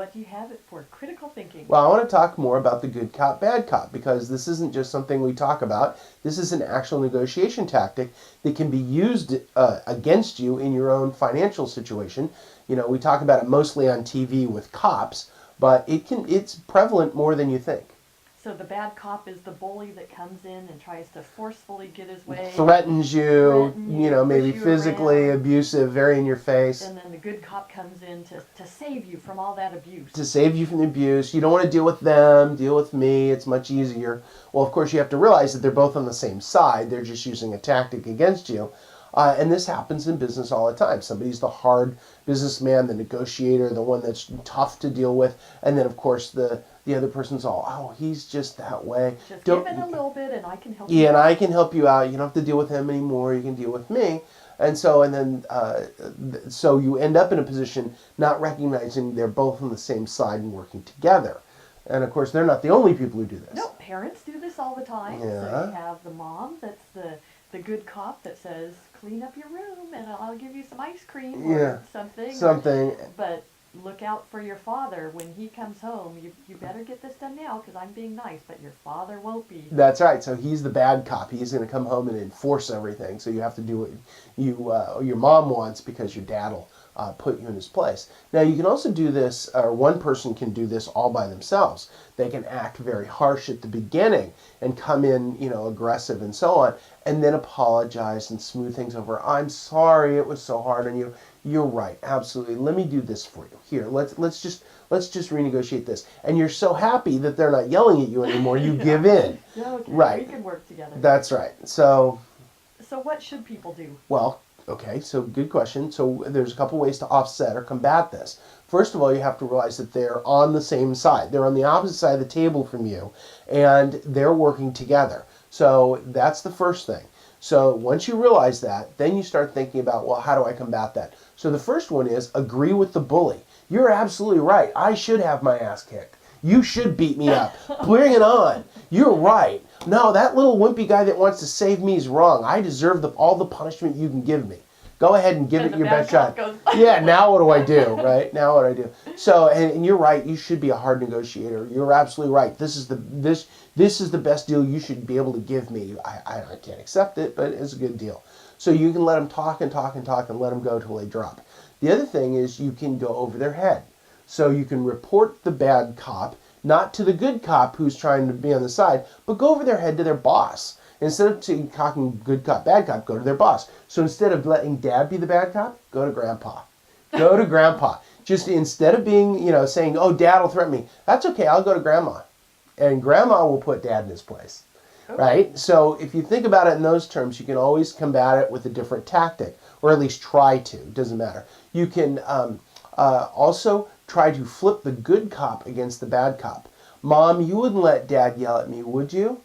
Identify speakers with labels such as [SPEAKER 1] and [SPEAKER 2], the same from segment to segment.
[SPEAKER 1] what do you have it for? Critical thinking.
[SPEAKER 2] Well, I want to talk more about the good cop, bad cop, because this isn't just something we talk about. This is an actual negotiation tactic that can be used against you in your own financial situation. You know, we talk about it mostly on TV with cops, but it's prevalent more than you think.
[SPEAKER 1] So the bad cop is the bully that comes in and tries to forcefully get his way.
[SPEAKER 2] Threatens you, you know, maybe
[SPEAKER 1] push you
[SPEAKER 2] physically
[SPEAKER 1] around.
[SPEAKER 2] abusive, very in your face.
[SPEAKER 1] And then the good cop comes in to save you from all that abuse.
[SPEAKER 2] To save you from the abuse. You don't want to deal with them, deal with me. It's much easier. Well, of course, you have to realize that they're both on the same side. They're just using a tactic against you. And this happens in business all the time. Somebody's the hard businessman, the negotiator, the one that's tough to deal with. And then, of course, the other person's all, oh, he's just that way.
[SPEAKER 1] Just give it a little bit and I can help you
[SPEAKER 2] Yeah, and
[SPEAKER 1] out.
[SPEAKER 2] I can help you out. You don't have to deal with him anymore. You can deal with me. And so, so you end up in a position not recognizing they're both on the same side and working together. And, of course, they're not the only people who do this.
[SPEAKER 1] No, parents do this all the time.
[SPEAKER 2] Yeah.
[SPEAKER 1] So you have the mom that's the good cop that says, clean up your room and I'll give you some ice cream or something.
[SPEAKER 2] Something.
[SPEAKER 1] But look out for your father. When he comes home, you better get this done now because I'm being nice, but your father won't be.
[SPEAKER 2] That's right. So he's the bad cop. He's going to come home and enforce everything. So you have to do what your mom wants because your dad will put you in his place. Now you can also do this, or one person can do this all by themselves. They can act very harsh at the beginning and come in, you know, aggressive and so on, and then apologize and smooth things over. I'm sorry, it was so hard on you. You're right, absolutely. Let me do this for you. Here, let's just renegotiate this. And you're so happy that they're not yelling at you anymore. You give in.
[SPEAKER 1] Yeah, okay,
[SPEAKER 2] right.
[SPEAKER 1] We can work together.
[SPEAKER 2] That's right. So
[SPEAKER 1] what should people do?
[SPEAKER 2] Well, okay, so good question. So there's a couple ways to offset or combat this. First of all, you have to realize that they're on the same side. They're on the opposite side of the table from you, and they're working together. So that's the first thing. So once you realize that, then you start thinking about, well, how do I combat that? So the first one is agree with the bully. You're absolutely right. I should have my ass kicked. You should beat me up. Bring it on. You're right. No, that little wimpy guy that wants to save me is wrong. I deserve all the punishment you can give me. Go ahead and give it your best shot. Yeah, now what do I do, right? Now what do I do? So, and you're right. You should be a hard negotiator. You're absolutely right. This is the best deal you should be able to give me. I can't accept it, but it's a good deal. So you can let them talk and talk and talk and let them go till they drop. The other thing is you can go over their head. So you can report the bad cop, not to the good cop who's trying to be on the side, but go over their head to their boss. Instead of talking good cop, bad cop, go to their boss. So instead of letting dad be the bad cop, go to grandpa. Go to grandpa. Just instead of being, saying, oh, dad will threaten me. That's okay, I'll go to grandma. And grandma will put dad in his place. Okay. Right? So if you think about it in those terms, you can always combat it with a different tactic, or at least try to. It doesn't matter. You can also try to flip the good cop against the bad cop. Mom, you wouldn't let dad yell at me, would you?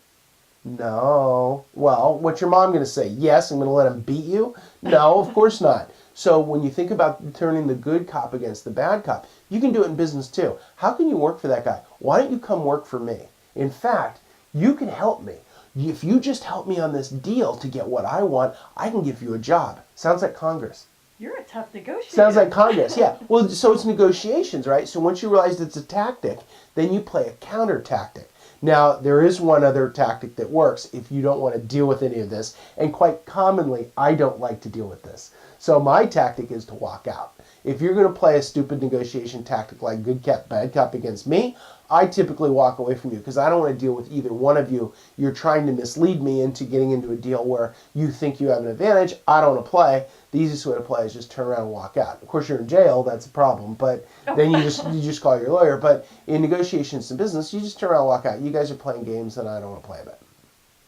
[SPEAKER 2] No. Well, what's your mom going to say? Yes, I'm going to let him beat you? No, of course not. So when you think about turning the good cop against the bad cop, you can do it in business too. How can you work for that guy? Why don't you come work for me? In fact, you can help me. If you just help me on this deal to get what I want, I can give you a job. Sounds like Congress.
[SPEAKER 1] You're a tough negotiator.
[SPEAKER 2] Sounds like Congress, yeah. Well, so it's negotiations, right? So once you realize it's a tactic, then you play a counter tactic. Now, there is one other tactic that works if you don't want to deal with any of this, and quite commonly, I don't like to deal with this. So my tactic is to walk out. If you're going to play a stupid negotiation tactic like good cop, bad cop against me, I typically walk away from you because I don't want to deal with either one of you. You're trying to mislead me into getting into a deal where you think you have an advantage. I don't want to play. The easiest way to play is just turn around and walk out. Of course, you're in jail. That's a problem. But then you just call your lawyer. But in negotiations and business, you just turn around and walk out. You guys are playing games and I don't want to play them.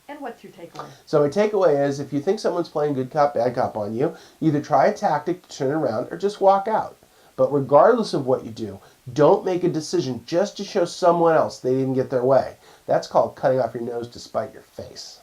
[SPEAKER 1] And what's your takeaway?
[SPEAKER 2] So my takeaway is if you think someone's playing good cop, bad cop on you, either try a tactic to turn around or just walk out. But regardless of what you do, don't make a decision just to show someone else they didn't get their way. That's called cutting off your nose to spite your face.